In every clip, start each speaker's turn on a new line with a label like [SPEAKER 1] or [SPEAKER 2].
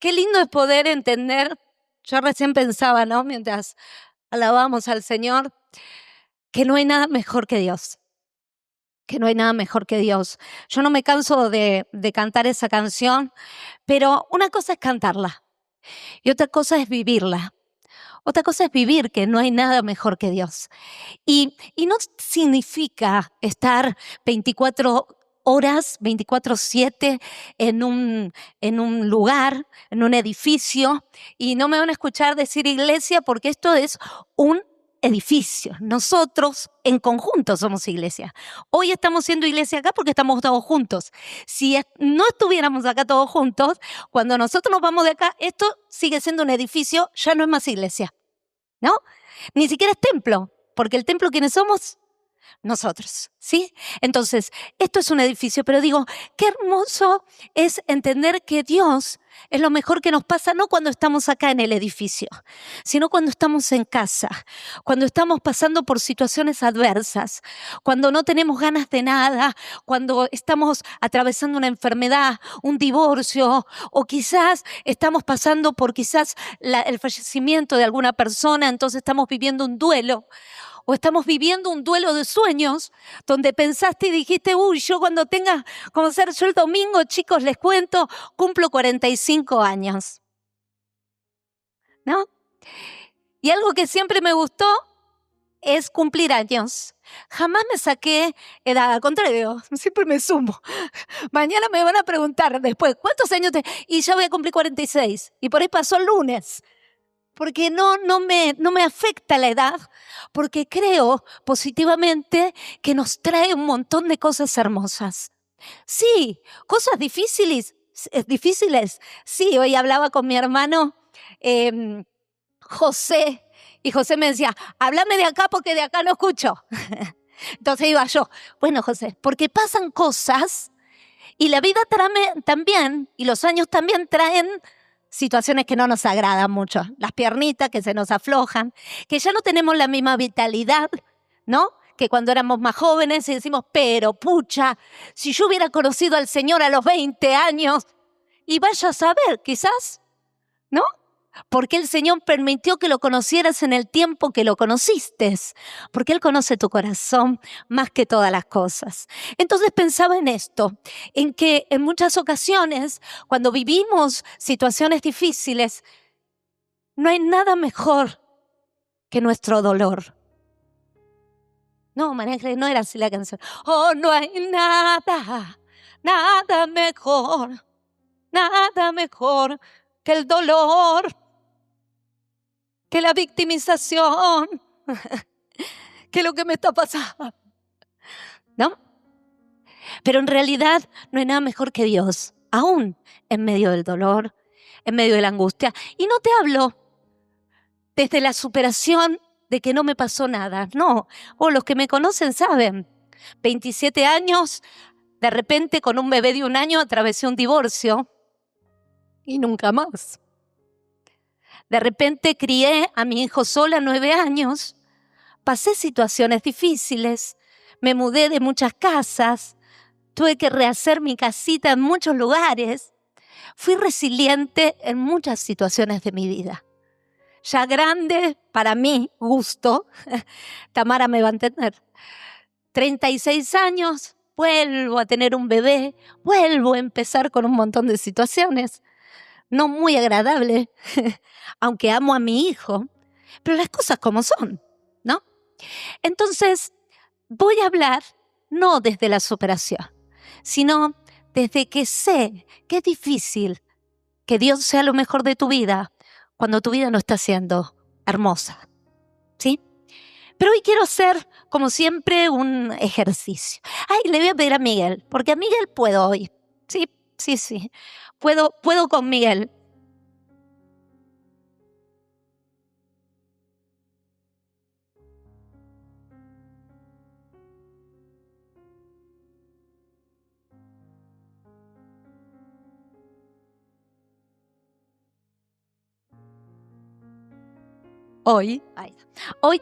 [SPEAKER 1] qué lindo es poder entender. Yo recién pensaba, ¿no? Mientras alabamos al Señor, que no hay nada mejor que Dios. Que no hay nada mejor que Dios. Yo no me canso de cantar esa canción, pero una cosa es cantarla y otra cosa es vivirla. Otra cosa es vivir que no hay nada mejor que Dios. Y no significa estar 24 horas, 24/7 en un lugar, en un edificio. Y no me van a escuchar decir iglesia porque esto es un edificio. Nosotros en conjunto somos iglesia. Hoy estamos siendo iglesia acá porque estamos todos juntos. Si no estuviéramos acá todos juntos, cuando nosotros nos vamos de acá, esto sigue siendo un edificio, ya no es más iglesia, ¿no? Ni siquiera es templo, porque el templo, ¿quiénes somos? Nosotros, ¿sí? Entonces, esto es un edificio, pero digo, qué hermoso es entender que Dios es lo mejor que nos pasa, no cuando estamos acá en el edificio, sino cuando estamos en casa, cuando estamos pasando por situaciones adversas, cuando no tenemos ganas de nada, cuando estamos atravesando una enfermedad, un divorcio, o quizás estamos pasando por el fallecimiento de alguna persona, entonces estamos viviendo un duelo. O estamos viviendo un duelo de sueños donde pensaste y dijiste, uy, yo cuando tenga, como ser yo el domingo, chicos, les cuento, cumplo 45 años. ¿No? Y algo que siempre me gustó es cumplir años. Jamás me saqué edad, al contrario, siempre me sumo. Mañana me van a preguntar después, ¿cuántos años te...? Y ya voy a cumplir 46. Y por ahí pasó el lunes. Porque no me afecta la edad, porque creo positivamente que nos trae un montón de cosas hermosas. Sí, cosas difíciles. Sí, hoy hablaba con mi hermano José, y José me decía, háblame de acá porque de acá no escucho. Entonces iba yo, bueno, José, porque pasan cosas y la vida también, y los años también traen situaciones que no nos agradan mucho. Las piernitas que se nos aflojan, que ya no tenemos la misma vitalidad, ¿no? Que cuando éramos más jóvenes y decimos, pero pucha, si yo hubiera conocido al Señor a los 20 años, y vaya a saber, quizás, ¿no? Porque el Señor permitió que lo conocieras en el tiempo que lo conociste, porque Él conoce tu corazón más que todas las cosas. Entonces pensaba en esto, en que en muchas ocasiones, cuando vivimos situaciones difíciles, no hay nada mejor que nuestro dolor. No, María Ángeles, no era así la canción. Oh, no hay nada mejor que el dolor, que la victimización, que lo que me está pasando, ¿no? Pero en realidad no hay nada mejor que Dios, aún en medio del dolor, en medio de la angustia. Y no te hablo desde la superación de que no me pasó nada, no. Los que me conocen saben, 27 años, de repente con un bebé de 1 año atravesé un divorcio y nunca más. De repente crié a mi hijo sola 9 años, pasé situaciones difíciles, me mudé de muchas casas, tuve que rehacer mi casita en muchos lugares. Fui resiliente en muchas situaciones de mi vida. Ya grande, para mi gusto, Tamara me va a entender, 36 años, vuelvo a tener un bebé, vuelvo a empezar con un montón de situaciones, no muy agradables, aunque amo a mi hijo, pero las cosas como son, ¿no? Entonces, voy a hablar no desde la superación, sino desde que sé que es difícil que Dios sea lo mejor de tu vida cuando tu vida no está siendo hermosa, ¿sí? Pero hoy quiero hacer, como siempre, un ejercicio. Ay, le voy a pedir a Miguel, porque a Miguel puedo hoy. Sí. Puedo con Miguel. Hoy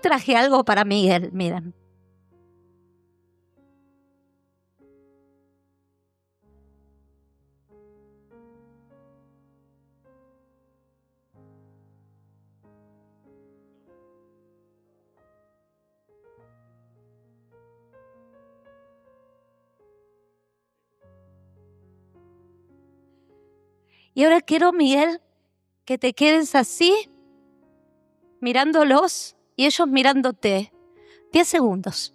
[SPEAKER 1] traje algo para Miguel, miren. Y ahora quiero, Miguel, que te quedes así, mirándolos y ellos mirándote. 10 segundos.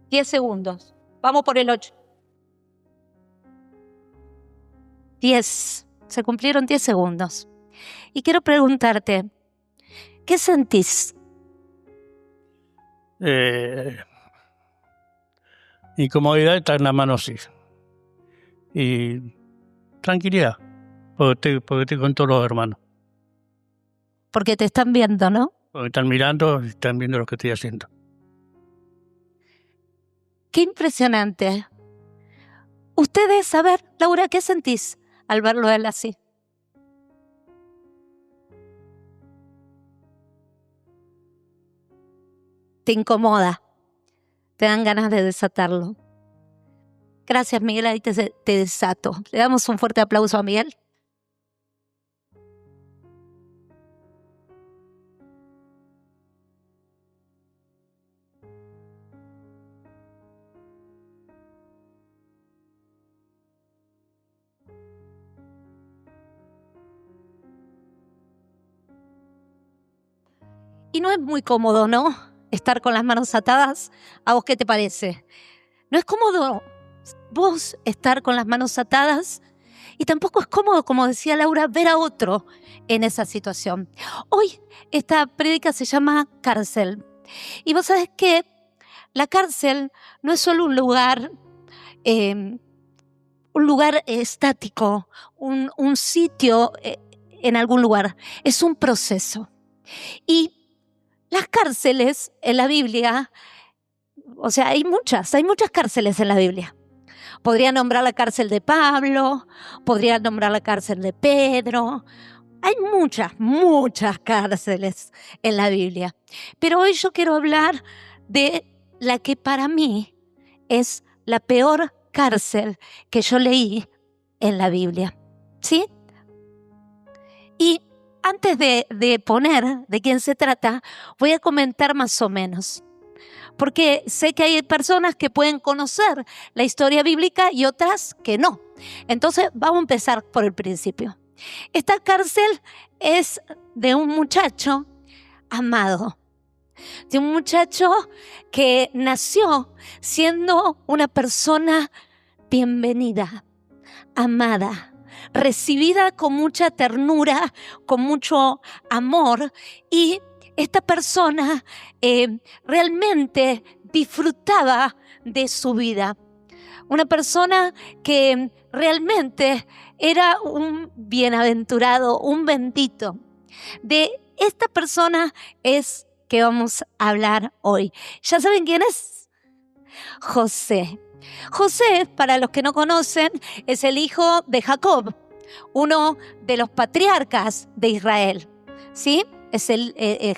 [SPEAKER 1] Diez segundos. Vamos por el 8. 10. Se cumplieron 10 segundos. Y quiero preguntarte, ¿qué sentís?
[SPEAKER 2] Incomodidad está en la mano, sí. Y tranquilidad, porque estoy con todos los hermanos.
[SPEAKER 1] Porque te están viendo, ¿no?
[SPEAKER 2] Porque están mirando y están viendo lo que estoy haciendo.
[SPEAKER 1] Qué impresionante. Ustedes, a ver, Laura, ¿qué sentís al verlo a él así? Te incomoda, te dan ganas de desatarlo. Gracias, Miguel, ahí te desato. Le damos un fuerte aplauso a Miguel. Y no es muy cómodo, ¿no? Estar con las manos atadas. ¿A vos qué te parece? No es cómodo vos estar con las manos atadas y tampoco es cómodo, como decía Laura, ver a otro en esa situación. Hoy esta prédica se llama cárcel. Y vos sabés que la cárcel no es solo un lugar estático, un sitio en algún lugar. Es un proceso. Y las cárceles en la Biblia, o sea, hay muchas cárceles en la Biblia. Podría nombrar la cárcel de Pablo, podría nombrar la cárcel de Pedro. Hay muchas cárceles en la Biblia. Pero hoy yo quiero hablar de la que para mí es la peor cárcel que yo leí en la Biblia. ¿Sí? Y antes de poner de quién se trata, voy a comentar más o menos. Porque sé que hay personas que pueden conocer la historia bíblica y otras que no. Entonces vamos a empezar por el principio. Esta cárcel es de un muchacho amado. De un muchacho que nació siendo una persona bienvenida, amada, recibida con mucha ternura, con mucho amor, y esta persona realmente disfrutaba de su vida. Una persona que realmente era un bienaventurado, un bendito. De esta persona es que vamos a hablar hoy. ¿Ya saben quién es? José. José, para los que no conocen, es el hijo de Jacob, uno de los patriarcas de Israel. ¿Sí?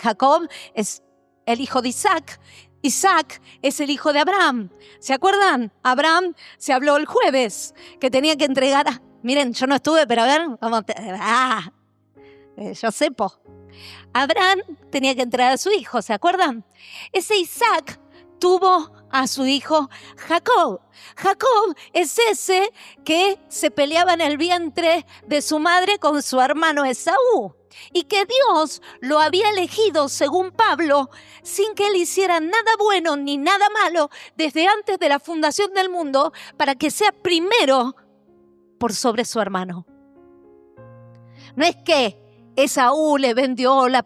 [SPEAKER 1] Jacob es el hijo de Isaac. Isaac es el hijo de Abraham. ¿Se acuerdan? Abraham se habló el jueves que tenía que entregar. Miren, yo no estuve, pero a ver, yo sepo. Abraham tenía que entregar a su hijo, ¿se acuerdan? Ese Isaac tuvo a su hijo Jacob. Jacob es ese que se peleaba en el vientre de su madre con su hermano Esaú. Y que Dios lo había elegido, según Pablo, sin que él hiciera nada bueno ni nada malo desde antes de la fundación del mundo, para que sea primero por sobre su hermano. No es que Esaú le vendió la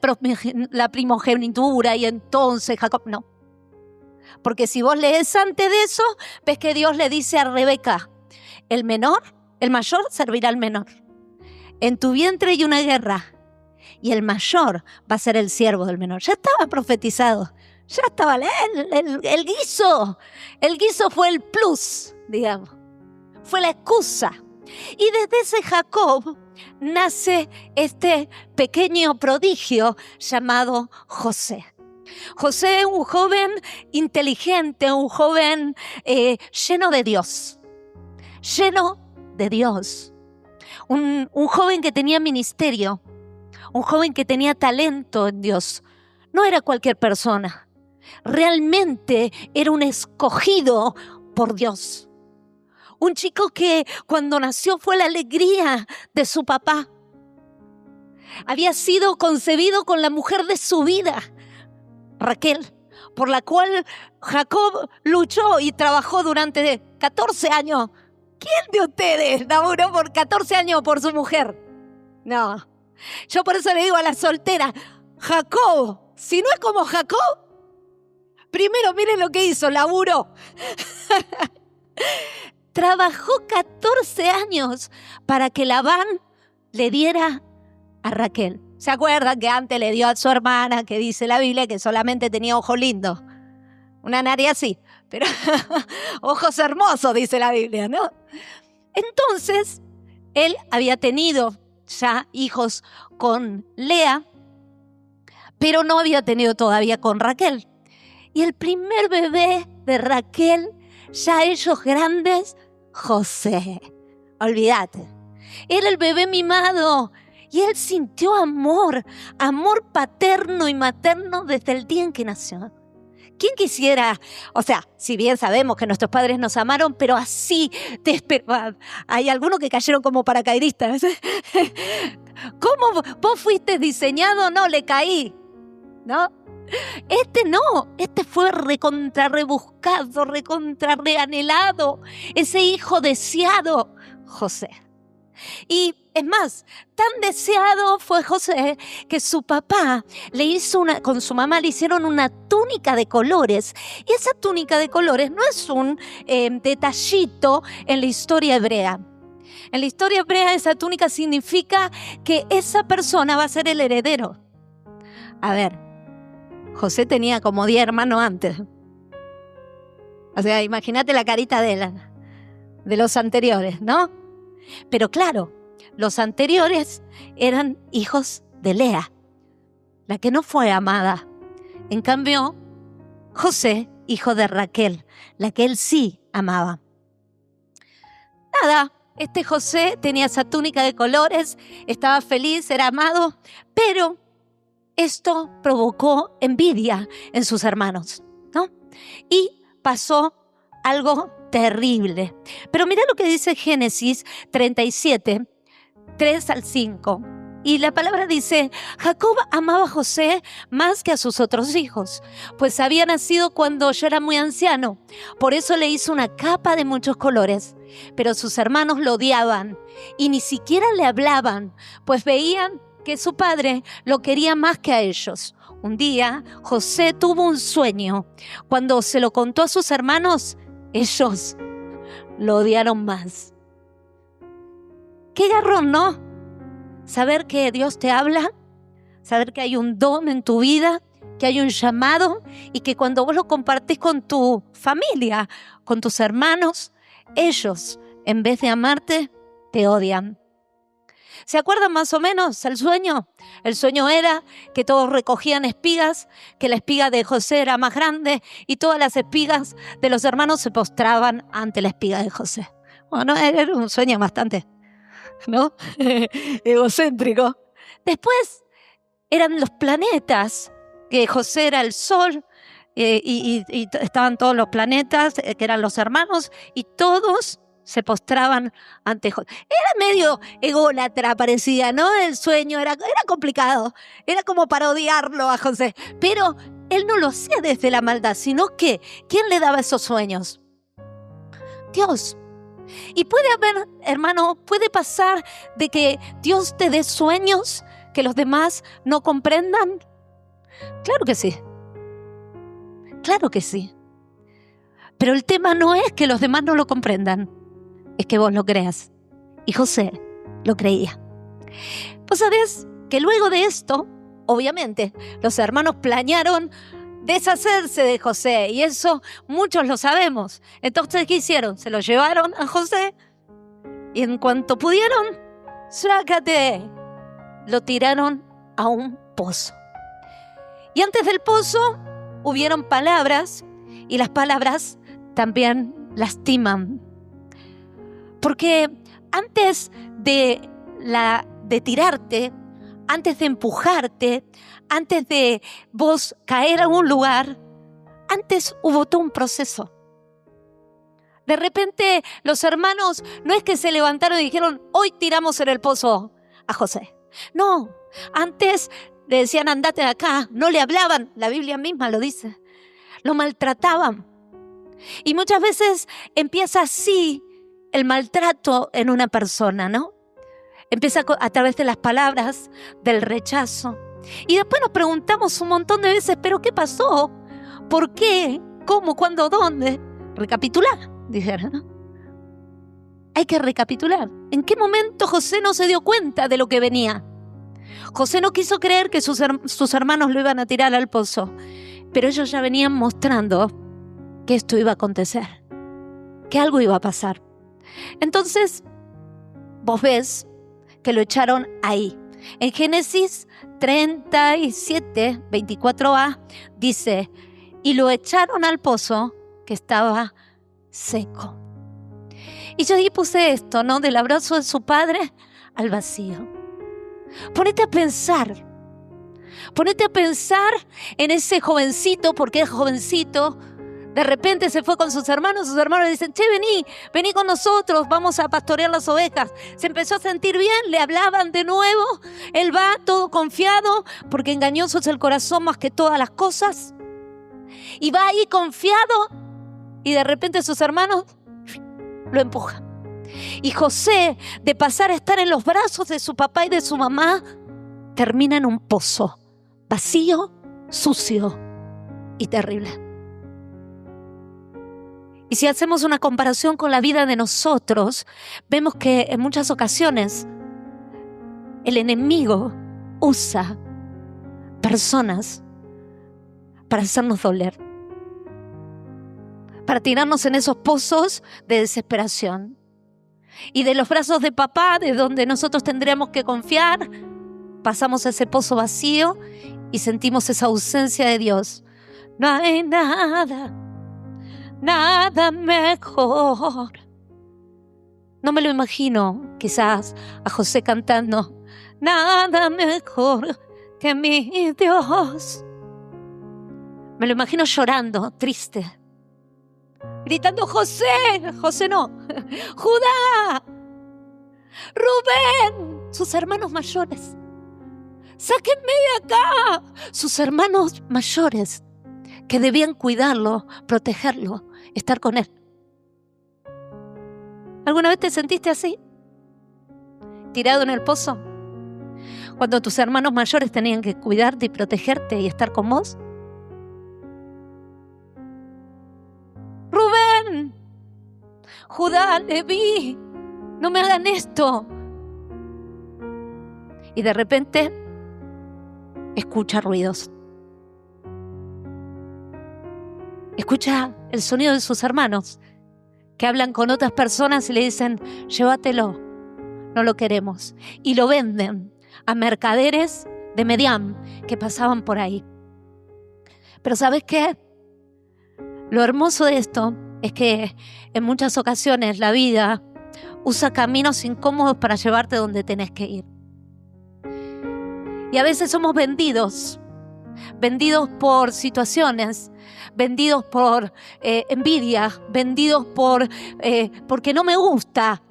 [SPEAKER 1] primogenitura y entonces Jacob, no. Porque si vos lees antes de eso, ves que Dios le dice a Rebeca, el mayor servirá al menor. En tu vientre hay una guerra y el mayor va a ser el siervo del menor. Ya estaba profetizado, ya estaba el guiso. El guiso fue el plus, digamos, fue la excusa. Y desde ese Jacob nace este pequeño prodigio llamado José. José, un joven inteligente, un joven lleno de Dios. Lleno de Dios. Un joven que tenía ministerio. Un joven que tenía talento en Dios. no era cualquier persona. Realmente era un escogido por Dios. Un chico que cuando nació fue la alegría de su papá. Había sido concebido con la mujer de su vida, Raquel, por la cual Jacob luchó y trabajó durante 14 años. ¿Quién de ustedes laburó por 14 años por su mujer? No. Yo por eso le digo a las solteras, Jacob, si no es como Jacob, primero miren lo que hizo, laburó. Trabajó 14 años para que Labán le diera a Raquel. ¿Se acuerdan que antes le dio a su hermana, que dice la Biblia que solamente tenía ojos lindos? Una nariz así, pero ojos hermosos, dice la Biblia, ¿no? Entonces, él había tenido ya hijos con Lea, pero no había tenido todavía con Raquel. Y el primer bebé de Raquel, ya ellos grandes, José. Olvídate. Era el bebé mimado. Y él sintió amor paterno y materno desde el día en que nació. ¿Quién quisiera? O sea, si bien sabemos que nuestros padres nos amaron, pero así, hay algunos que cayeron como paracaidistas. ¿Cómo vos fuiste diseñado? No, le caí, ¿no? Este fue recontra rebuscado, recontra reanhelado, ese hijo deseado, José. Y es más, tan deseado fue José que su papá con su mamá le hicieron una túnica de colores. Y esa túnica de colores no es un detallito en la historia hebrea. En la historia hebrea esa túnica significa que esa persona va a ser el heredero. A ver, José tenía como 10 hermanos antes. O sea, imagínate la carita de los anteriores, ¿no? Pero claro, los anteriores eran hijos de Lea, la que no fue amada. En cambio, José, hijo de Raquel, la que él sí amaba. Nada, este José tenía esa túnica de colores, estaba feliz, era amado, pero esto provocó envidia en sus hermanos, ¿no? Y pasó algo terrible. Pero mira lo que dice Génesis 37, 3 al 5. Y la palabra dice, Jacob amaba a José más que a sus otros hijos, pues había nacido cuando ya era muy anciano. Por eso le hizo una capa de muchos colores. Pero sus hermanos lo odiaban y ni siquiera le hablaban, pues veían que su padre lo quería más que a ellos. Un día, José tuvo un sueño. Cuando se lo contó a sus hermanos, ellos lo odiaron más. Qué garrón, ¿no? Saber que Dios te habla, saber que hay un don en tu vida, que hay un llamado y que cuando vos lo compartís con tu familia, con tus hermanos, ellos, en vez de amarte, te odian. ¿Se acuerdan más o menos el sueño? El sueño era que todos recogían espigas, que la espiga de José era más grande y todas las espigas de los hermanos se postraban ante la espiga de José. Bueno, era un sueño bastante, ¿no? Egocéntrico. Después eran los planetas, que José era el sol y estaban todos los planetas, que eran los hermanos, y todos se postraban ante José. Era medio ególatra, parecía, ¿no? El sueño era complicado. Era como parodiarlo a José. Pero él no lo hacía desde la maldad, sino que ¿quién le daba esos sueños? Dios. Y puede haber, hermano, puede pasar de que Dios te dé sueños que los demás no comprendan. Claro que sí. Claro que sí. Pero el tema no es que los demás no lo comprendan. Es que vos lo creas. Y José lo creía. Vos sabés que luego de esto, obviamente, los hermanos planearon deshacerse de José. Y eso muchos lo sabemos. Entonces, ¿qué hicieron? Se lo llevaron a José. Y en cuanto pudieron, ¡sácate! Lo tiraron a un pozo. Y antes del pozo, hubieron palabras. Y las palabras también lastiman. Porque antes de tirarte antes de empujarte, antes de vos caer a un lugar, antes hubo todo un proceso. De repente los hermanos no es que se levantaron y dijeron, hoy tiramos en el pozo a José. No, antes le decían, andate de acá. No le hablaban, la Biblia misma lo dice. Lo maltrataban. Y muchas veces empieza así el maltrato en una persona, ¿no? Empieza a través de las palabras, del rechazo. Y después nos preguntamos un montón de veces, ¿pero qué pasó? ¿Por qué? ¿Cómo? ¿Cuándo? ¿Dónde? Recapitular, dijeron, ¿no? Hay que recapitular. ¿En qué momento José no se dio cuenta de lo que venía? José no quiso creer que sus hermanos lo iban a tirar al pozo, pero ellos ya venían mostrando que esto iba a acontecer, que algo iba a pasar. Entonces, vos ves que lo echaron ahí. En Génesis 37, 24a, dice, y lo echaron al pozo que estaba seco. Y yo ahí puse esto, ¿no? Del abrazo de su padre al vacío. Ponete a pensar en ese jovencito, porque es jovencito. De repente se fue con sus hermanos le dicen, che, vení con nosotros, vamos a pastorear las ovejas. Se empezó a sentir bien, le hablaban de nuevo, él va todo confiado, porque engañoso es el corazón más que todas las cosas. Y va ahí confiado, y de repente sus hermanos lo empujan. Y José, de pasar a estar en los brazos de su papá y de su mamá, termina en un pozo, vacío, sucio y terrible. Y si hacemos una comparación con la vida de nosotros, vemos que en muchas ocasiones el enemigo usa personas para hacernos doler, para tirarnos en esos pozos de desesperación. Y de los brazos de papá, de donde nosotros tendríamos que confiar, pasamos a ese pozo vacío y sentimos esa ausencia de Dios. No hay nada mejor. No me lo imagino, quizás, a José cantando, nada mejor que mi Dios. Me lo imagino llorando, triste, gritando, José no, Judá, Rubén, sus hermanos mayores, sáquenme de acá. Sus hermanos mayores que debían cuidarlo, protegerlo, estar con él. ¿Alguna vez te sentiste así? Tirado en el pozo, cuando tus hermanos mayores tenían que cuidarte y protegerte y estar con vos. Rubén, Judá, Leví, no me hagan esto. Y de repente escucha ruidos. Escucha el sonido de sus hermanos que hablan con otras personas y le dicen, llévatelo, no lo queremos. Y lo venden a mercaderes de Medián que pasaban por ahí. Pero ¿sabes qué? Lo hermoso de esto es que en muchas ocasiones la vida usa caminos incómodos para llevarte donde tenés que ir. Y a veces somos vendidos por situaciones, vendidos por envidia, vendidos porque no me gusta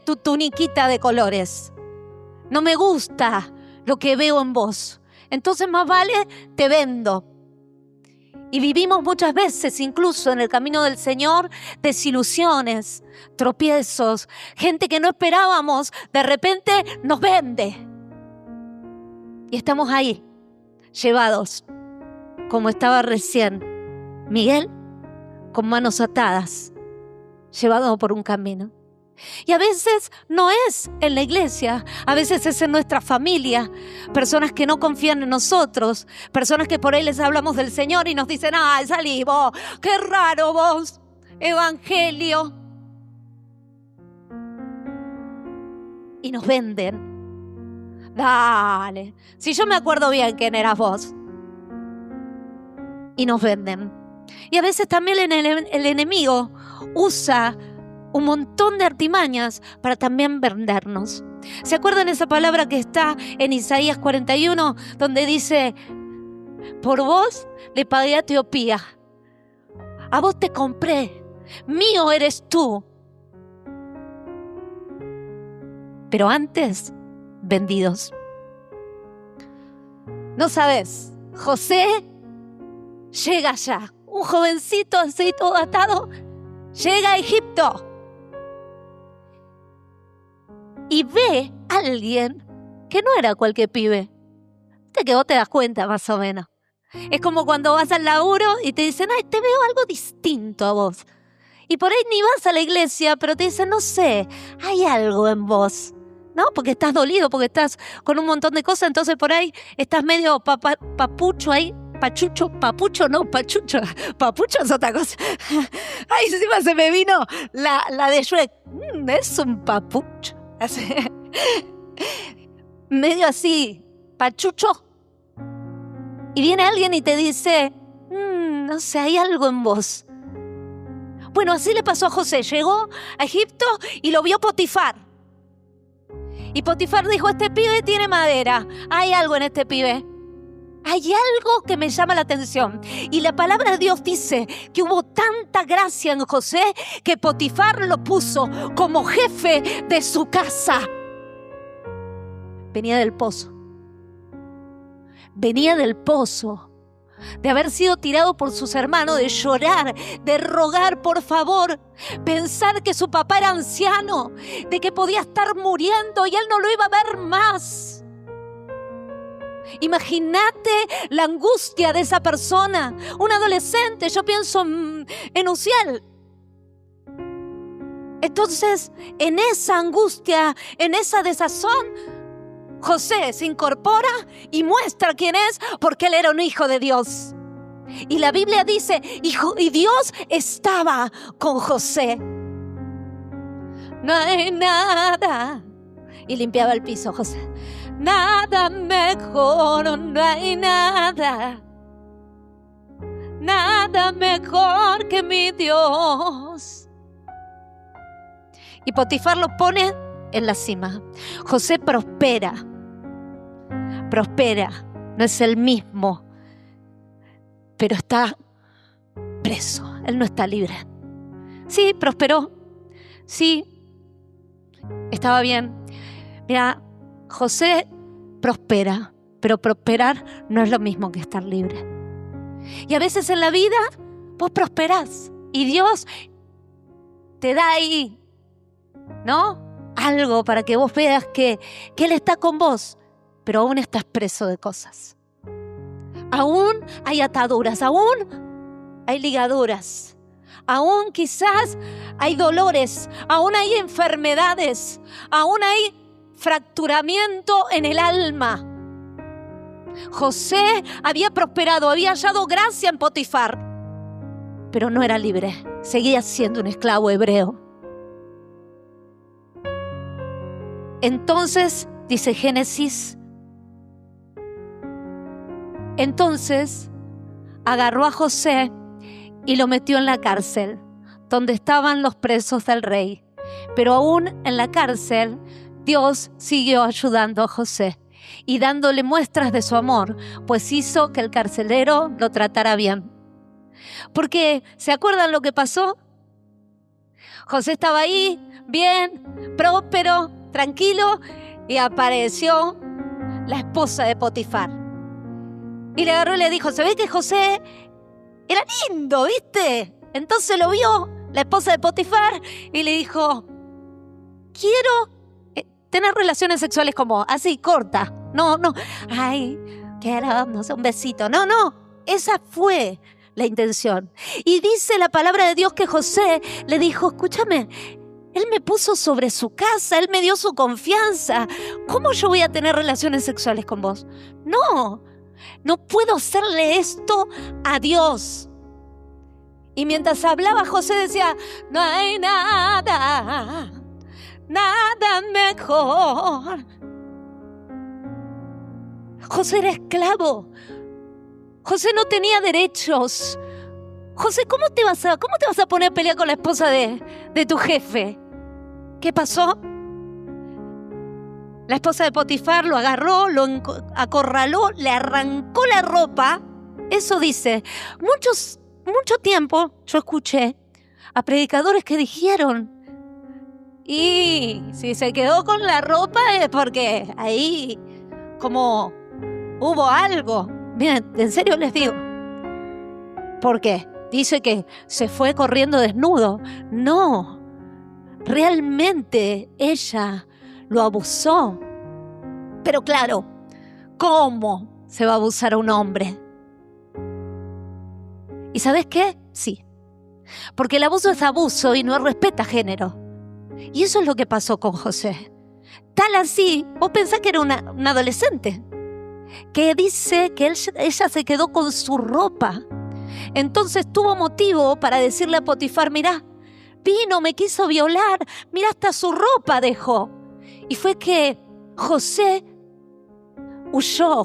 [SPEAKER 1] tu tuniquita de colores. No me gusta lo que veo en vos. Entonces más vale te vendo. Y vivimos muchas veces, incluso en el camino del Señor, desilusiones, tropiezos, gente que no esperábamos, de repente nos vende. Y estamos ahí, llevados, como estaba recién Miguel, con manos atadas, llevado por un camino. Y a veces no es en la iglesia, a veces es en nuestra familia, personas que no confían en nosotros, personas que por ahí les hablamos del Señor y nos dicen, ¡ay, salí vos! ¡Qué raro vos! Evangelio. Y nos venden. Dale, si yo me acuerdo bien quién eras vos. Y nos venden. Y a veces también el enemigo usa un montón de artimañas para también vendernos. ¿Se acuerdan esa palabra que está en Isaías 41, donde dice: por vos le pagué a Etiopía, a vos te compré, mío eres tú? Pero antes, vendidos. No sabes, José llega allá, un jovencito así todo atado, llega a Egipto y ve a alguien que no era cualquier pibe. Viste que vos te das cuenta más o menos. Es como cuando vas al laburo y te dicen: ay, te veo algo distinto a vos. Y por ahí ni vas a la iglesia, pero te dicen: no sé, hay algo en vos. ¿No? Porque estás dolido, porque estás con un montón de cosas, entonces por ahí estás medio papucho ahí. Papucho es otra cosa. Ay, encima se me vino la de Shrek. Es un papucho. Medio así, pachucho. Y viene alguien y te dice: no sé, hay algo en vos. Bueno, así le pasó a José. Llegó a Egipto y lo vio Potifar. Y Potifar dijo: este pibe tiene madera. Hay algo en este pibe. Hay algo que me llama la atención. Y la palabra de Dios dice que hubo tanta gracia en José que Potifar lo puso como jefe de su casa. Venía del pozo. Venía del pozo. De haber sido tirado por sus hermanos, de llorar, de rogar por favor, pensar que su papá era anciano, de que podía estar muriendo y él no lo iba a ver más. Imagínate la angustia de esa persona, un adolescente. Yo pienso en Uziel. Entonces, en esa angustia, en esa desazón, José se incorpora y muestra quién es, porque él era un hijo de Dios. Y la Biblia dice: y Dios estaba con José. No hay nada. Y limpiaba el piso José. Nada mejor, no hay nada. Nada mejor que mi Dios. Y Potifar lo pone en la cima. José prospera, no es el mismo, pero está preso, él no está libre. Sí, prosperó, sí, estaba bien. Mira, José prospera, pero prosperar no es lo mismo que estar libre. Y a veces en la vida vos prosperás y Dios te da ahí, ¿no?, algo para que vos veas que Él está con vos, pero aún estás preso de cosas. Aún hay ataduras, aún hay ligaduras, aún quizás hay dolores, aún hay enfermedades, aún hay fracturamiento en el alma. José había prosperado, había hallado gracia en Potifar, pero no era libre, seguía siendo un esclavo hebreo. Entonces, dice Génesis, entonces agarró a José y lo metió en la cárcel, donde estaban los presos del rey. Pero aún en la cárcel, Dios siguió ayudando a José y dándole muestras de su amor, pues hizo que el carcelero lo tratara bien. Porque, ¿se acuerdan lo que pasó? José estaba ahí, bien, próspero, tranquilo, y apareció la esposa de Potifar. Y le agarró y le dijo: ¿se ve que José era lindo, viste? Entonces lo vio la esposa de Potifar y le dijo: quiero tener relaciones sexuales con vos, así, corta. No, ay, quiero, no sé, un besito. No, esa fue la intención. Y dice la palabra de Dios que José le dijo: escúchame, Él me puso sobre su casa, Él me dio su confianza. ¿Cómo yo voy a tener relaciones sexuales con vos? No puedo hacerle esto a Dios. Y mientras hablaba, José decía: no hay nada mejor. José era esclavo. José no tenía derechos. José, ¿cómo te vas a poner a pelear con la esposa de tu jefe? ¿Qué pasó? La esposa de Potifar lo agarró, lo acorraló, le arrancó la ropa. Eso dice. Mucho tiempo yo escuché a predicadores que dijeron, y si se quedó con la ropa es porque ahí como hubo algo. Miren, en serio les digo. ¿Por qué? Dice que se fue corriendo desnudo. No, realmente ella lo abusó. Pero claro, ¿cómo se va a abusar a un hombre? ¿Y sabes qué? Sí, porque el abuso es abuso y no respeta género. Y eso es lo que pasó con José. Tal así, vos pensás que era un adolescente, que dice que ella se quedó con su ropa. Entonces tuvo motivo para decirle a Potifar, mirá, vino, me quiso violar, mirá, hasta su ropa dejó. Y fue que José huyó.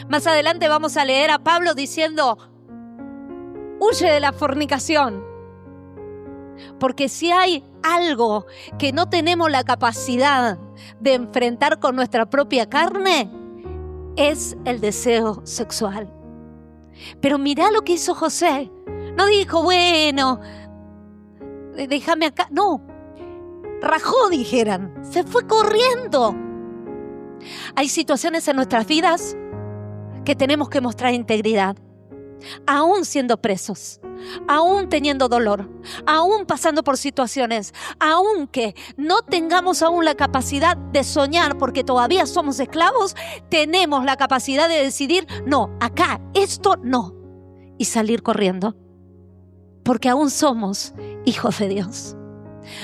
[SPEAKER 1] Más adelante vamos a leer a Pablo diciendo, huye de la fornicación. Porque si hay algo que no tenemos la capacidad de enfrentar con nuestra propia carne, es el deseo sexual. Pero mirá lo que hizo José. No dijo, bueno, déjame acá. No, rajó, dijeran. Se fue corriendo. Hay situaciones en nuestras vidas que tenemos que mostrar integridad. Aún siendo presos, aún teniendo dolor, aún pasando por situaciones, aunque no tengamos aún la capacidad de soñar porque todavía somos esclavos, tenemos la capacidad de decidir, no, acá, esto no, y salir corriendo, porque aún somos hijos de Dios.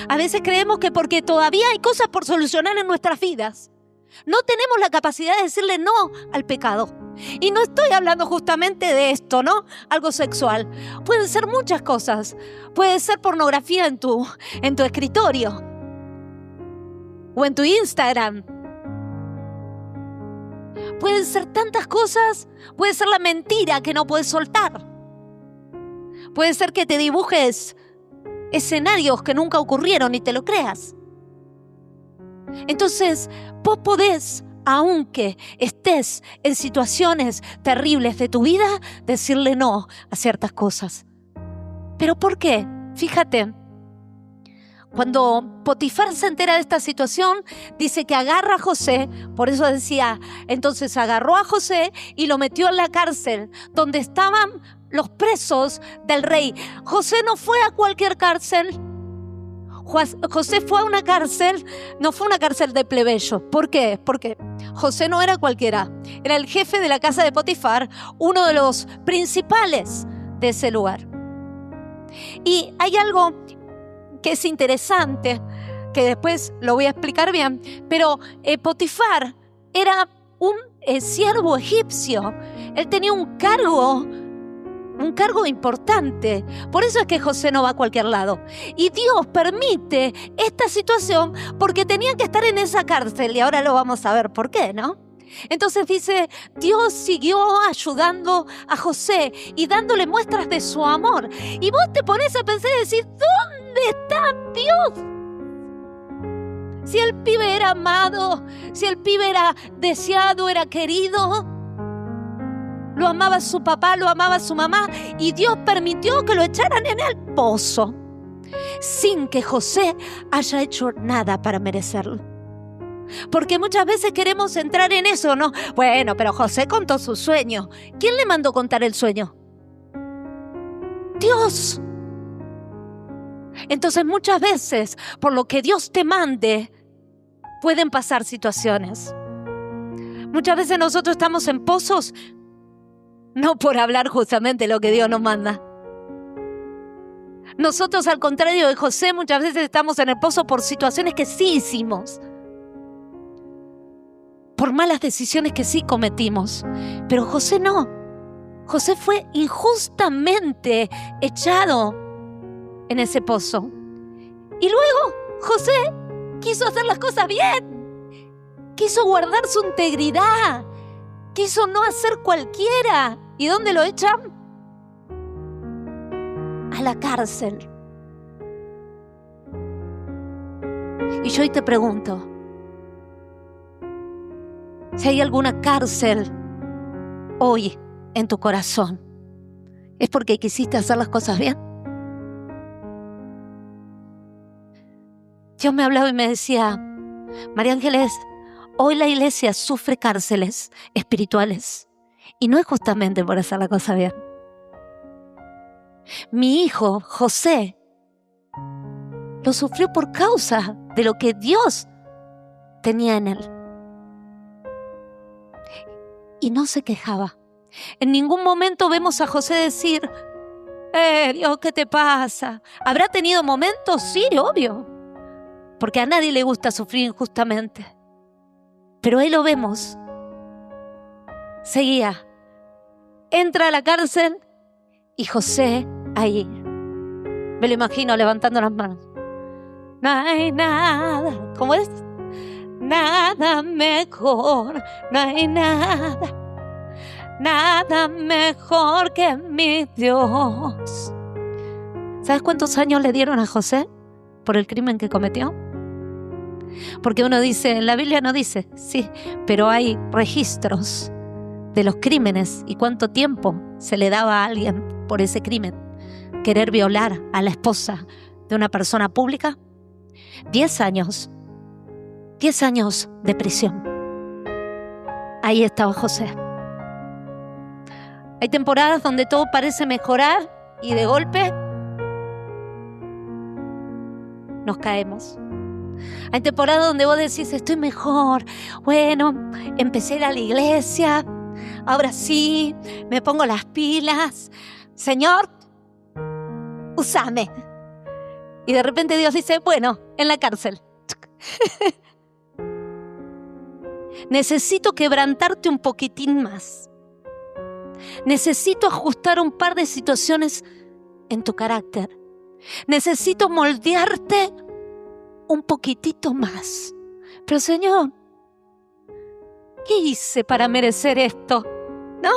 [SPEAKER 1] A veces creemos que porque todavía hay cosas por solucionar en nuestras vidas, no tenemos la capacidad de decirle no al pecado. Y no estoy hablando justamente de esto, ¿no? Algo sexual. Pueden ser muchas cosas. Puede ser pornografía en tu escritorio. O en tu Instagram. Pueden ser tantas cosas. Puede ser la mentira que no puedes soltar. Puede ser que te dibujes escenarios que nunca ocurrieron y te lo creas. Entonces, vos podés, aunque estés en situaciones terribles de tu vida, decirle no a ciertas cosas. ¿Pero por qué? Fíjate, cuando Potifar se entera de esta situación, dice que agarra a José, por eso decía, entonces agarró a José y lo metió en la cárcel, donde estaban los presos del rey. José no fue a cualquier cárcel. José fue a una cárcel, no fue una cárcel de plebeyos. ¿Por qué? Porque José no era cualquiera. Era el jefe de la casa de Potifar, uno de los principales de ese lugar. Y hay algo que es interesante, que después lo voy a explicar bien, pero Potifar era un siervo egipcio. Él tenía un cargo importante. Por eso es que José no va a cualquier lado. Y Dios permite esta situación porque tenían que estar en esa cárcel. Y ahora lo vamos a ver por qué, ¿no? Entonces dice, Dios siguió ayudando a José y dándole muestras de su amor. Y vos te pones a pensar y decir, ¿dónde está Dios? Si el pibe era amado, si el pibe era deseado, era querido, lo amaba su papá, lo amaba su mamá, y Dios permitió que lo echaran en el pozo sin que José haya hecho nada para merecerlo. Porque muchas veces queremos entrar en eso, ¿no? Bueno, pero José contó su sueño. ¿Quién le mandó contar el sueño? Dios. Entonces muchas veces, por lo que Dios te mande, pueden pasar situaciones. Muchas veces nosotros estamos en pozos no por hablar justamente lo que Dios nos manda. Nosotros, al contrario de José, muchas veces estamos en el pozo por situaciones que sí hicimos, por malas decisiones que sí cometimos. Pero José no. José fue injustamente echado en ese pozo. Y luego José quiso hacer las cosas bien. Quiso guardar su integridad. Quiso no hacer cualquiera. ¿Y dónde lo echan? la cárcel. Y yo hoy te pregunto, si hay alguna cárcel hoy en tu corazón, ¿es porque quisiste hacer las cosas bien? Dios me hablaba y me decía, María Ángeles, hoy la iglesia sufre cárceles espirituales y no es justamente por hacer la cosa bien. Mi hijo, José, lo sufrió por causa de lo que Dios tenía en él. Y no se quejaba. En ningún momento vemos a José decir, Dios, ¿qué te pasa? ¿Habrá tenido momentos? Sí, obvio. Porque a nadie le gusta sufrir injustamente. Pero ahí lo vemos. Seguía. Entra a la cárcel y José ahí. Me lo imagino levantando las manos. No hay nada. ¿Cómo es? Nada mejor. No hay nada. Nada mejor que mi Dios. ¿Sabes cuántos años le dieron a José por el crimen que cometió? Porque uno dice, la Biblia no dice, sí, pero hay registros de los crímenes y cuánto tiempo se le daba a alguien por ese crimen. Querer violar a la esposa de una persona pública. 10 años. 10 años de prisión. Ahí estaba José. Hay temporadas donde todo parece mejorar y de golpe nos caemos. Hay temporadas donde vos decís, estoy mejor. Bueno, empecé a ir a la iglesia. Ahora sí, me pongo las pilas. Señor, úsame. Y de repente Dios dice, bueno, en la cárcel. Necesito quebrantarte un poquitín más. Necesito ajustar un par de situaciones en tu carácter. Necesito moldearte un poquitito más. Pero Señor, ¿qué hice para merecer esto? ¿No?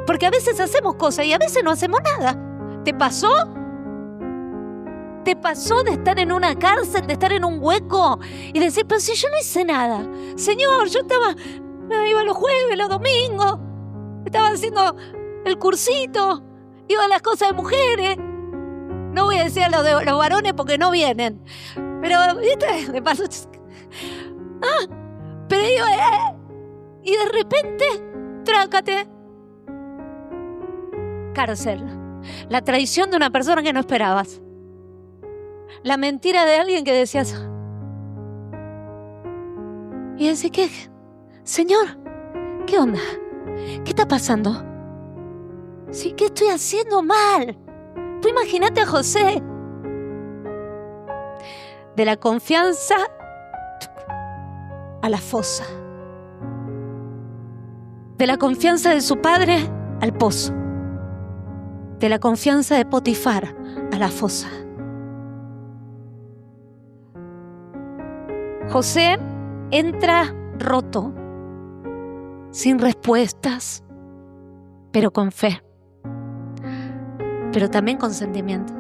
[SPEAKER 1] Porque a veces hacemos cosas y a veces no hacemos nada. ¿Te pasó? ¿Te pasó de estar en una cárcel, de estar en un hueco y decir, pero si yo no hice nada? Señor, yo iba los jueves, los domingos, estaba haciendo el cursito, iba a las cosas de mujeres. No voy a decir a los varones porque no vienen. Pero, ¿viste? Me pasó. Pero yo, y de repente, trácate. Cárcel. La traición de una persona que no esperabas. La mentira de alguien que decías. Y decís, ¿qué? Señor, ¿qué onda? ¿Qué está pasando? Sí, ¿qué estoy haciendo mal? Tú imagínate a José. De la confianza a la fosa. De la confianza de su padre al pozo. De la confianza de Potifar a la fosa. José entra roto, sin respuestas, pero con fe, pero también con sentimientos.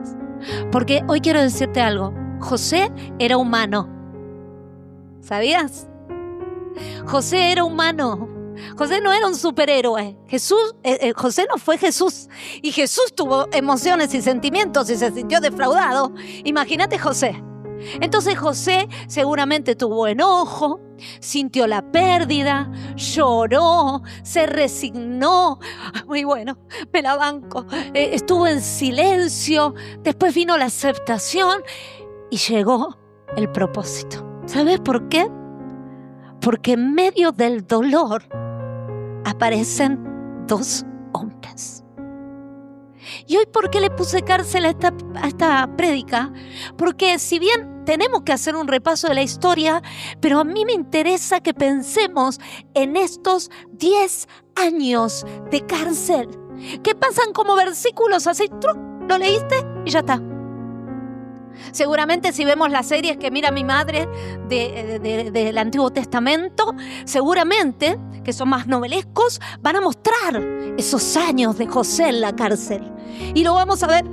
[SPEAKER 1] Porque hoy quiero decirte algo. José era humano. ¿Sabías? José era humano. José no era un superhéroe. José no fue Jesús. Y Jesús tuvo emociones y sentimientos y se sintió defraudado. Imagínate José. Entonces José seguramente tuvo enojo, sintió la pérdida, lloró, se resignó. Muy bueno, me la banco. Estuvo en silencio. Después vino la aceptación. Y llegó el propósito. ¿Sabes por qué? Porque en medio del dolor aparecen 2 hombres. ¿Y hoy por qué le puse cárcel a esta prédica? Porque si bien tenemos que hacer un repaso de la historia, pero a mí me interesa que pensemos en estos 10 años de cárcel, que pasan como versículos así, ¿lo leíste? Y ya está. Seguramente si vemos las series que mira mi madre del Antiguo Testamento, seguramente que son más novelescos, van a mostrar esos años de José en la cárcel. Y lo vamos a ver,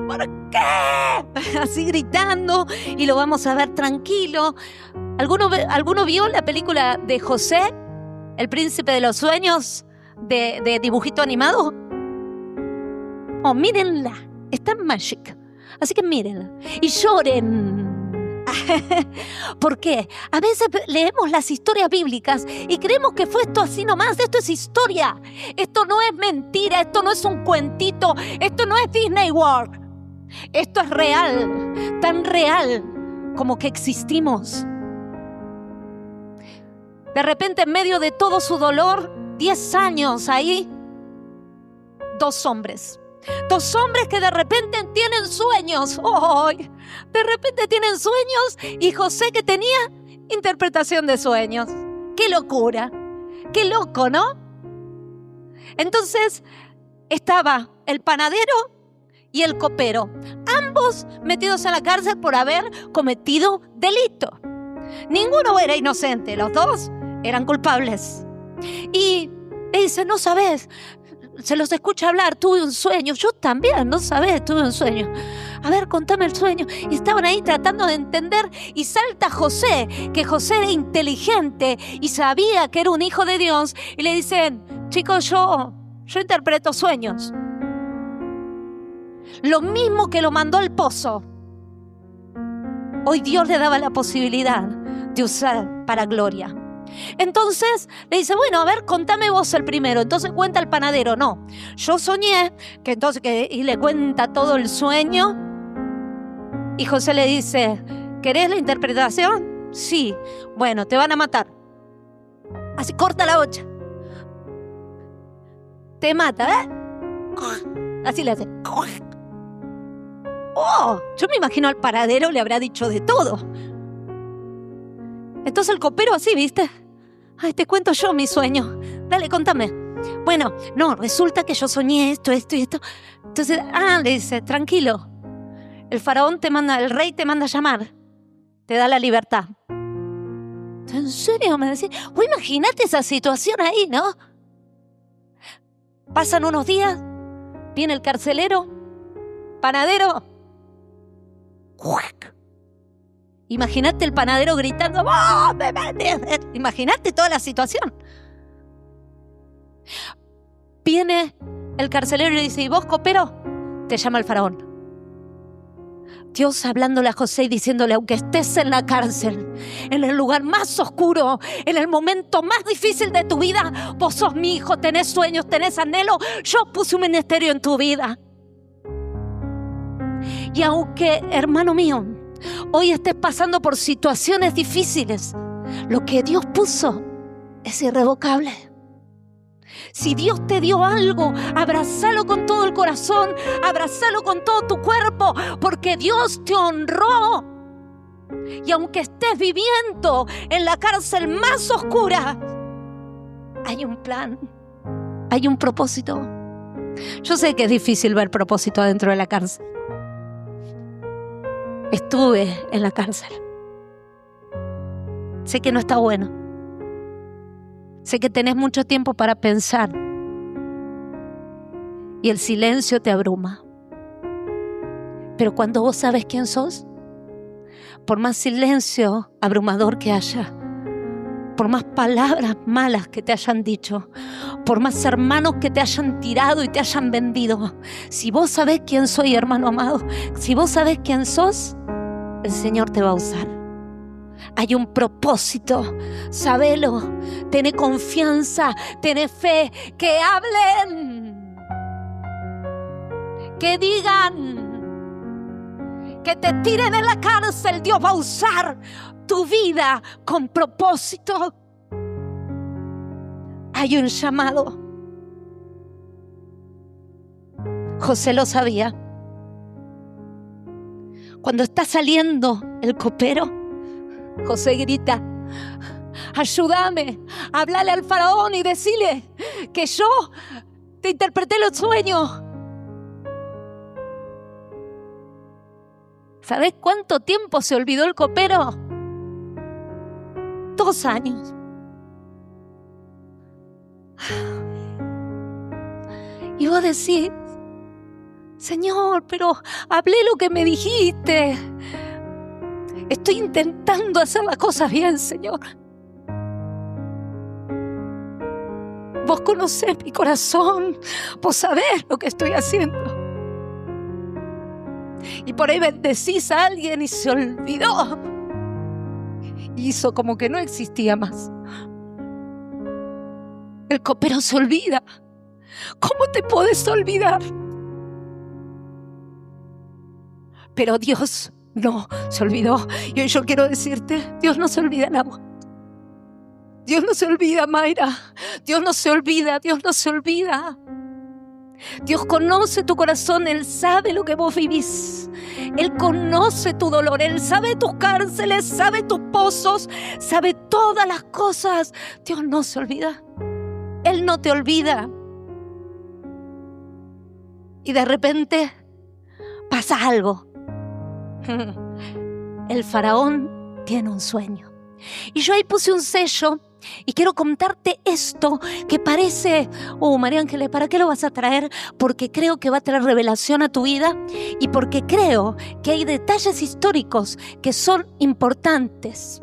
[SPEAKER 1] ¿por qué? Así gritando, y lo vamos a ver tranquilo. ¿Alguno vio la película de José, El Príncipe de los Sueños, de dibujito animado? Oh, mírenla, está en Magic. Así que mírenla y lloren. ¿Por qué? A veces leemos las historias bíblicas y creemos que fue esto así nomás. Esto es historia. Esto no es mentira. Esto no es un cuentito. Esto no es Disney World. Esto es real. Tan real como que existimos. De repente, en medio de todo su dolor, 10 años ahí, 2 hombres. 2 hombres que de repente tienen sueños. ¡Oh! De repente tienen sueños, y José, que tenía interpretación de sueños. ¡Qué locura! ¡Qué loco!, ¿no? Entonces estaba el panadero y el copero, ambos metidos en la cárcel por haber cometido delito. Ninguno era inocente, los 2 eran culpables. Y le dice: no sabes, se los escucha hablar, tuve un sueño. Yo también, no sabes, tuve un sueño. A ver, contame el sueño. Y estaban ahí tratando de entender, y salta José, que José era inteligente y sabía que era un hijo de Dios, y le dicen: chicos, yo interpreto sueños. Lo mismo que lo mandó al pozo, hoy Dios le daba la posibilidad de usar para gloria. Entonces le dice: bueno, a ver, contame vos el primero. Entonces cuenta el panadero: no, yo soñé que entonces y le cuenta todo el sueño. Y José le dice: ¿querés la interpretación? Sí. Bueno, te van a matar. Así, corta la bocha. Te mata, ¿eh? Así le hace. Oh, yo me imagino al panadero le habrá dicho de todo. Entonces el copero así, ¿viste? Ay, te cuento yo mi sueño. Dale, contame. Bueno, no, resulta que yo soñé esto y esto. Entonces, le dice: tranquilo. El faraón el rey te manda a llamar. Te da la libertad. ¿En serio? Me decís. Imagínate esa situación ahí, ¿no? Pasan unos días, viene el carcelero, panadero. ¡Cuac! Imagínate el panadero gritando: ¡oh, me vendes! Imagínate toda la situación. Viene el carcelero y le dice: ¿y vos, copero? Te llama el faraón. Dios hablándole a José y diciéndole: aunque estés en la cárcel, en el lugar más oscuro, en el momento más difícil de tu vida, vos sos mi hijo, tenés sueños, tenés anhelo. Yo puse un ministerio en tu vida. Y aunque, hermano mío, hoy estés pasando por situaciones difíciles, lo que Dios puso es irrevocable. Si Dios te dio algo, abrázalo con todo el corazón, abrázalo con todo tu cuerpo, porque Dios te honró. Y aunque estés viviendo en la cárcel más oscura, hay un plan, hay un propósito. Yo sé que es difícil ver propósito dentro de la cárcel. Estuve en la cárcel. Sé que no está bueno. Sé que tenés mucho tiempo para pensar y el silencio te abruma. Pero cuando vos sabes quién sos, por más silencio abrumador que haya, por más palabras malas que te hayan dicho, por más hermanos que te hayan tirado y te hayan vendido, si vos sabés quién soy, hermano amado, si vos sabés quién sos, el Señor te va a usar. Hay un propósito, sabelo, tené confianza, tené fe, que hablen, que digan, que te tiren en la cárcel. Dios va a usar tu vida con propósito. Hay un llamado. José lo sabía. Cuando está saliendo el copero, José grita: ayúdame, háblale al faraón y decile que yo te interpreté los sueños. ¿Sabés cuánto tiempo se olvidó el copero? 2 años. Y vos decís, Señor, pero hablé lo que me dijiste. Estoy intentando hacer las cosas bien, Señor. Vos conocés mi corazón. Vos sabés lo que estoy haciendo. Y por ahí bendecís a alguien y se olvidó. Hizo como que no existía más. El copero se olvida. ¿Cómo te podés olvidar? Pero Dios no se olvidó. Y hoy yo quiero decirte, Dios no se olvida en vos. Dios no se olvida, Mayra. Dios no se olvida, Dios no se olvida. Dios conoce tu corazón, Él sabe lo que vos vivís. Él conoce tu dolor, Él sabe tus cárceles, sabe tus pozos, sabe todas las cosas. Dios no se olvida. Él no te olvida. Y de repente pasa algo. El faraón tiene un sueño. Y yo ahí puse un sello y quiero contarte esto que parece, María Ángeles, ¿para qué lo vas a traer? Porque creo que va a traer revelación a tu vida y porque creo que hay detalles históricos que son importantes.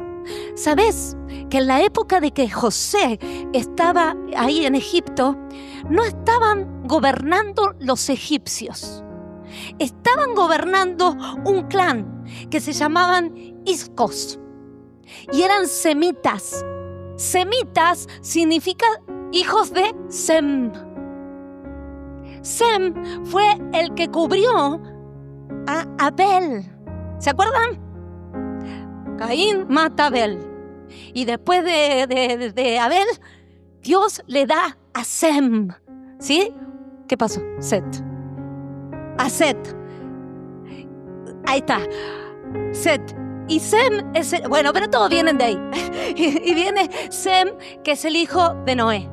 [SPEAKER 1] ¿Sabes que en la época de que José estaba ahí en Egipto, no estaban gobernando los egipcios? Estaban gobernando un clan que se llamaban Hicsos y eran semitas. Semitas significa hijos de Sem. Sem fue el que cubrió a Abel. ¿Se acuerdan? Caín mata a Abel. Y después de Abel, Dios le da a Sem. ¿Sí? ¿Qué pasó? Set. A Set. Ahí está. Set. Y Sem es el, bueno, pero todos vienen de ahí. Y viene Sem, que es el hijo de Noé.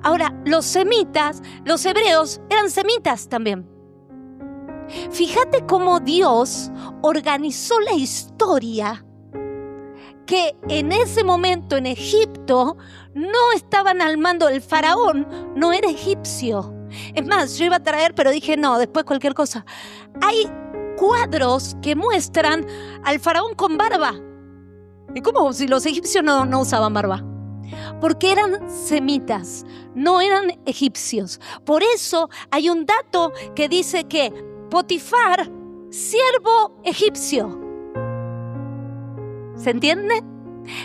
[SPEAKER 1] Ahora, los semitas, los hebreos, eran semitas también. Fíjate cómo Dios organizó la historia, que en ese momento en Egipto no estaban al mando del faraón, no era egipcio. Es más, yo iba a traer, pero dije no, después cualquier cosa. Hay cuadros que muestran al faraón con barba. ¿Y cómo? Si los egipcios no usaban barba. Porque eran semitas, no eran egipcios. Por eso hay un dato que dice que Potifar, siervo egipcio. ¿Se entiende?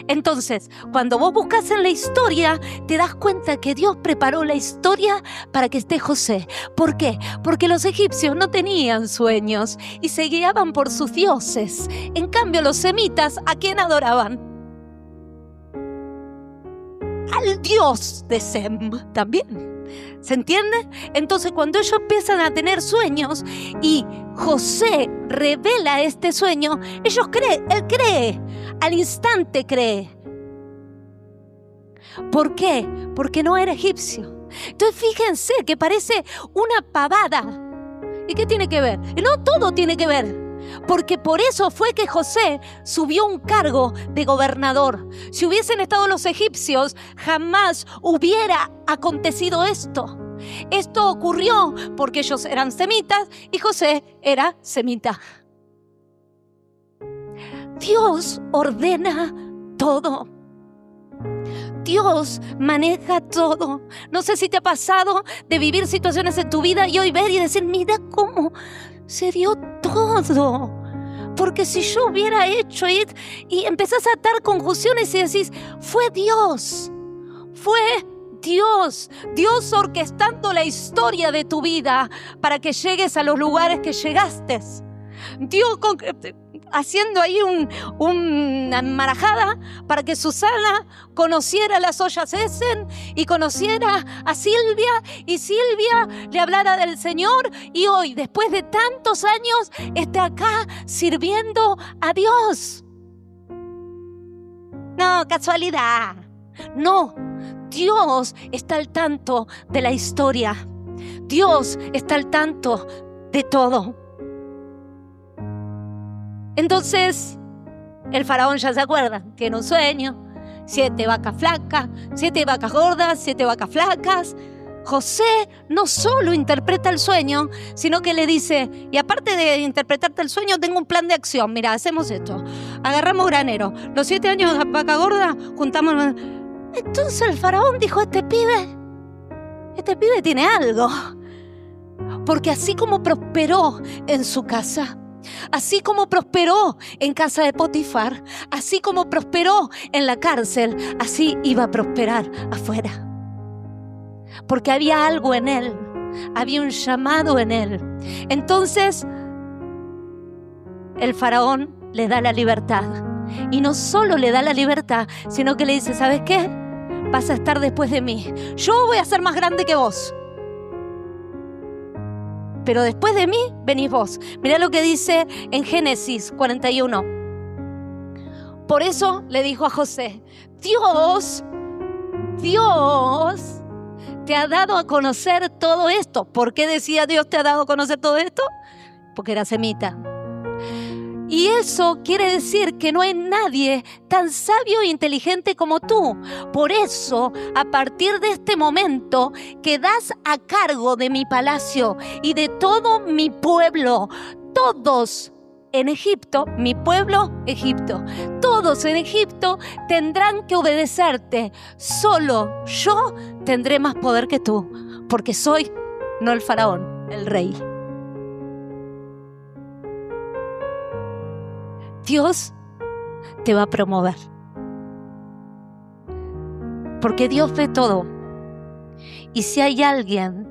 [SPEAKER 1] Entonces, cuando vos buscas en la historia, te das cuenta que Dios preparó la historia para que esté José. ¿Por qué? Porque los egipcios no tenían sueños y se guiaban por sus dioses. En cambio, los semitas, ¿a quién adoraban? Al Dios de Sem también. ¿Se entiende? Entonces, cuando ellos empiezan a tener sueños y José revela este sueño, ellos creen, él cree, al instante cree. ¿Por qué? Porque no era egipcio. Entonces, fíjense que parece una pavada. ¿Y qué tiene que ver? No, todo tiene que ver. Porque por eso fue que José subió un cargo de gobernador. Si hubiesen estado los egipcios, jamás hubiera acontecido esto. Esto ocurrió porque ellos eran semitas y José era semita. Dios ordena todo. Dios maneja todo. No sé si te ha pasado de vivir situaciones en tu vida y hoy ver y decir, mira cómo se dio todo. Porque si yo hubiera hecho y empezás a atar conjunciones y decís, fue Dios. Fue Dios. Dios orquestando la historia de tu vida para que llegues a los lugares que llegaste. Dios haciendo ahí una marajada para que Susana conociera las ollas Essen y conociera a Silvia y Silvia le hablara del Señor y hoy, después de tantos años, esté acá sirviendo a Dios. No, casualidad. No, Dios está al tanto de la historia. Dios está al tanto de todo. Entonces, el faraón ya se acuerda, tiene un sueño, 7 vacas flacas, 7 vacas gordas, 7 vacas flacas. José no solo interpreta el sueño, sino que le dice, y aparte de interpretarte el sueño, tengo un plan de acción. Mira, hacemos esto, agarramos granero, los 7 años de vaca gorda, juntamos. Entonces el faraón dijo, este pibe tiene algo. Porque así como prosperó en su casa, así como prosperó en casa de Potifar, así como prosperó en la cárcel, así iba a prosperar afuera. Porque había algo en él, había un llamado en él. Entonces, el faraón le da la libertad. Y no solo le da la libertad, sino que le dice, ¿sabes qué? Vas a estar después de mí. Yo voy a ser más grande que vos. Pero después de mí, venís vos. Mirá lo que dice en Génesis 41. Por eso le dijo a José, Dios te ha dado a conocer todo esto. ¿Por qué decía Dios te ha dado a conocer todo esto? Porque era semita. Y eso quiere decir que no hay nadie tan sabio e inteligente como tú. Por eso, a partir de este momento, quedás a cargo de mi palacio y de todo mi pueblo. Todos en Egipto, mi pueblo, Egipto. Todos en Egipto tendrán que obedecerte. Solo yo tendré más poder que tú, porque soy, no el faraón, el rey. Dios te va a promover. Porque Dios ve todo. Y si hay alguien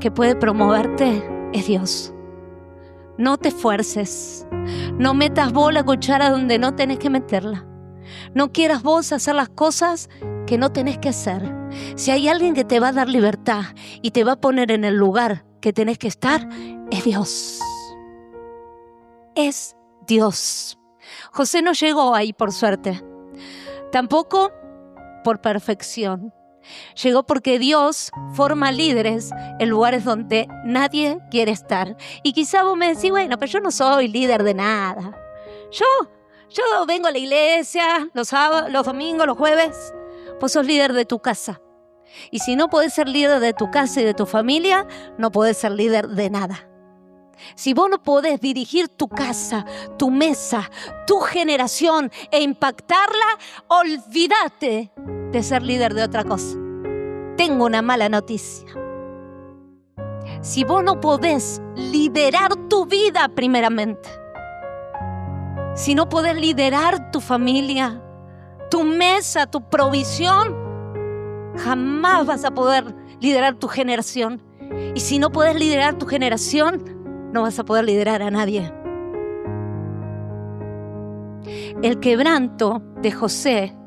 [SPEAKER 1] que puede promoverte, es Dios. No te esfuerces. No metas vos la cuchara donde no tenés que meterla. No quieras vos hacer las cosas que no tenés que hacer. Si hay alguien que te va a dar libertad y te va a poner en el lugar que tenés que estar, es Dios. Es Dios. José no llegó ahí por suerte, tampoco por perfección. Llegó porque Dios forma líderes en lugares donde nadie quiere estar. Y quizá vos me decís, bueno, pero yo no soy líder de nada. Yo vengo a la iglesia los sábados, los domingos, los jueves. Vos sos líder de tu casa. Y si no podés ser líder de tu casa y de tu familia, no podés ser líder de nada. Si vos no podés dirigir tu casa, tu mesa, tu generación e impactarla, olvídate de ser líder de otra cosa. Tengo una mala noticia. Si vos no podés liderar tu vida primeramente, si no podés liderar tu familia, tu mesa, tu provisión, jamás vas a poder liderar tu generación. Y si no podés liderar tu generación, no vas a poder liderar a nadie. El quebranto de José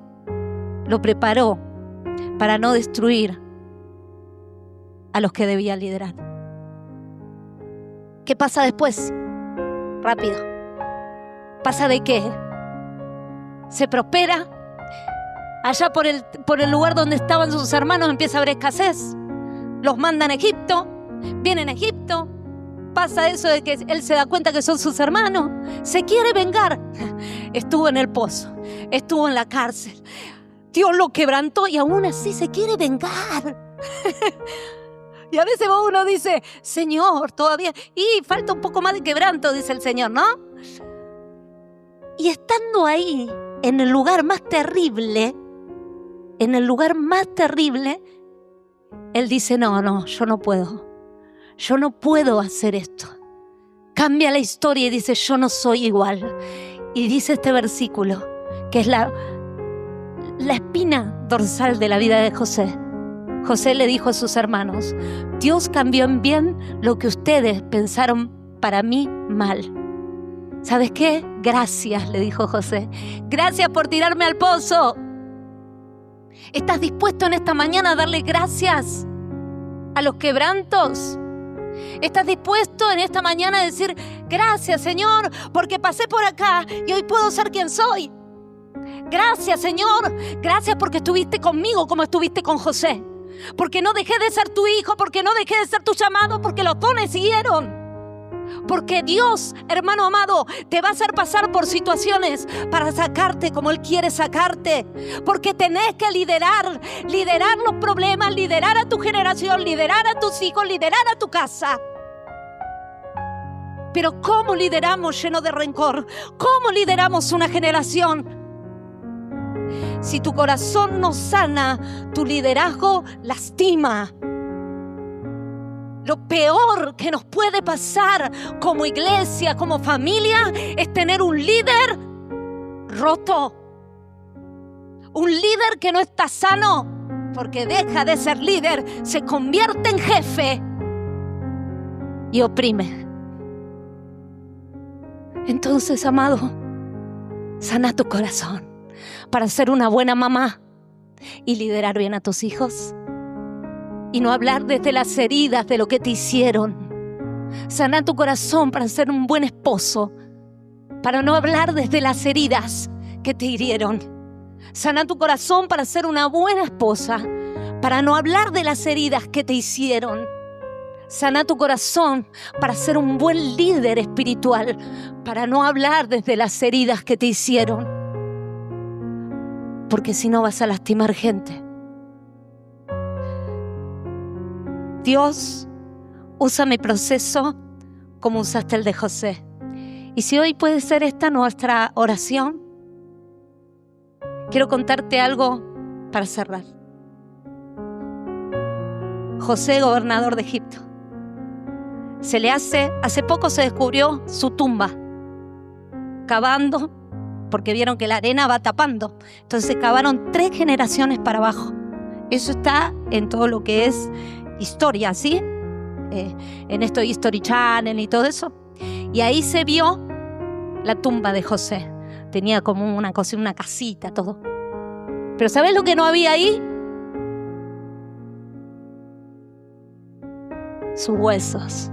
[SPEAKER 1] lo preparó para no destruir a los que debía liderar. ¿Qué pasa después? Rápido. ¿Pasa de qué? Se prospera. Allá por el lugar donde estaban sus hermanos empieza a haber escasez. Los mandan a Egipto. Vienen a Egipto. Pasa eso de que él se da cuenta que son sus hermanos. Se quiere vengar. Estuvo en el pozo. Estuvo en la cárcel. Dios lo quebrantó y aún así se quiere vengar. Y a veces uno dice, Señor, todavía... Y falta un poco más de quebranto, dice el Señor, ¿no? Y estando ahí, en el lugar más terrible, Él dice, no, yo no puedo. Yo no puedo hacer esto. Cambia la historia y dice, yo no soy igual. Y dice este versículo, que es la espina dorsal de la vida de José. José le dijo a sus hermanos, Dios cambió en bien lo que ustedes pensaron para mí mal. ¿Sabes qué? Gracias, le dijo José. Gracias por tirarme al pozo. ¿Estás dispuesto en esta mañana a darle gracias a los quebrantos? ¿Estás dispuesto en esta mañana a decir, gracias, Señor, porque pasé por acá y hoy puedo ser quien soy? Gracias, Señor. Gracias porque estuviste conmigo como estuviste con José. Porque no dejé de ser tu hijo, porque no dejé de ser tu llamado, porque los dones siguieron. Porque Dios, hermano amado, te va a hacer pasar por situaciones para sacarte como Él quiere sacarte. Porque tenés que liderar los problemas, liderar a tu generación, liderar a tus hijos, liderar a tu casa. Pero ¿cómo lideramos lleno de rencor? ¿Cómo lideramos una generación? Si tu corazón no sana, tu liderazgo lastima. Lo peor que nos puede pasar como iglesia, como familia, es tener un líder roto. Un líder que no está sano, porque deja de ser líder, se convierte en jefe y oprime. Entonces, amado, sana tu corazón para ser una buena mamá y liderar bien a tus hijos. Y no hablar desde las heridas de lo que te hicieron. Sana tu corazón para ser un buen esposo, para no hablar desde las heridas que te hirieron. Sana tu corazón para ser una buena esposa, para no hablar de las heridas que te hicieron. Sana tu corazón para ser un buen líder espiritual, para no hablar desde las heridas que te hicieron. Porque si no vas a lastimar gente. Dios, usa mi proceso como usaste el de José. Y si hoy puede ser esta nuestra oración, quiero contarte algo para cerrar. José, gobernador de Egipto, hace poco se descubrió su tumba, cavando, porque vieron que la arena va tapando. Entonces cavaron 3 generaciones para abajo. Eso está en todo lo que es historia, ¿sí? En esto History Channel y todo eso. Y ahí se vio la tumba de José. Tenía como una casita, todo. Pero ¿sabes lo que no había ahí? Sus huesos.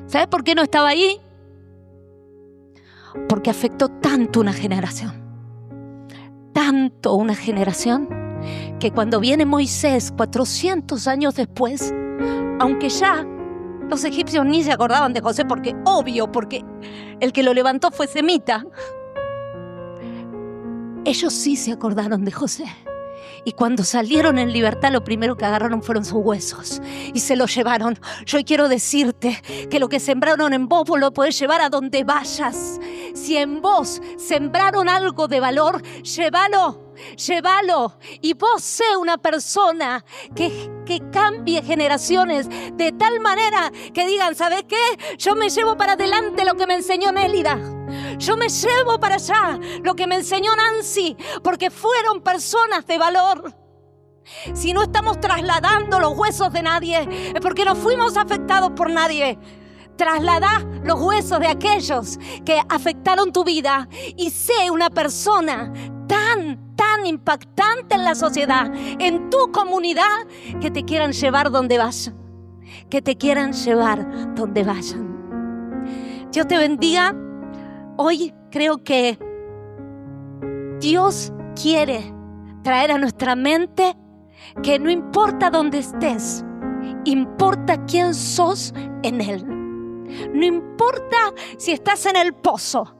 [SPEAKER 1] ¿Sabes por qué no estaba ahí? Porque afectó tanto una generación. Tanto una generación, que cuando viene Moisés 400 años después, aunque ya los egipcios ni se acordaban de José, porque el que lo levantó fue Semita, ellos sí se acordaron de José. Y cuando salieron en libertad, lo primero que agarraron fueron sus huesos y se los llevaron. Yo quiero decirte que lo que sembraron en vos lo podés llevar a donde vayas. Si en vos sembraron algo de valor, llévalo. Y vos sé una persona que cambie generaciones de tal manera que digan, ¿sabes qué? Yo me llevo para adelante lo que me enseñó Nélida. Yo me llevo para allá lo que me enseñó Nancy, porque fueron personas de valor. Si no estamos trasladando los huesos de nadie, es porque no fuimos afectados por nadie. Trasladá los huesos de aquellos que afectaron tu vida y sé una persona tan impactante en la sociedad, en tu comunidad, que te quieran llevar donde vayan. Que te quieran llevar donde vayan. Dios te bendiga. Hoy creo que Dios quiere traer a nuestra mente que no importa dónde estés, importa quién sos en Él. No importa si estás en el pozo,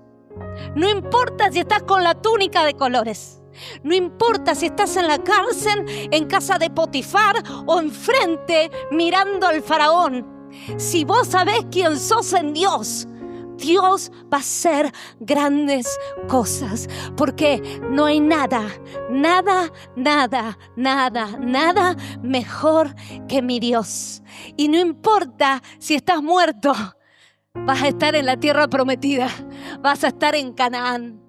[SPEAKER 1] no importa si estás con la túnica de colores, no importa si estás en la cárcel, en casa de Potifar o enfrente mirando al faraón. Si vos sabés quién sos en Dios, Dios va a hacer grandes cosas, porque no hay nada mejor que mi Dios. Y no importa si estás muerto, vas a estar en la tierra prometida, vas a estar en Canaán.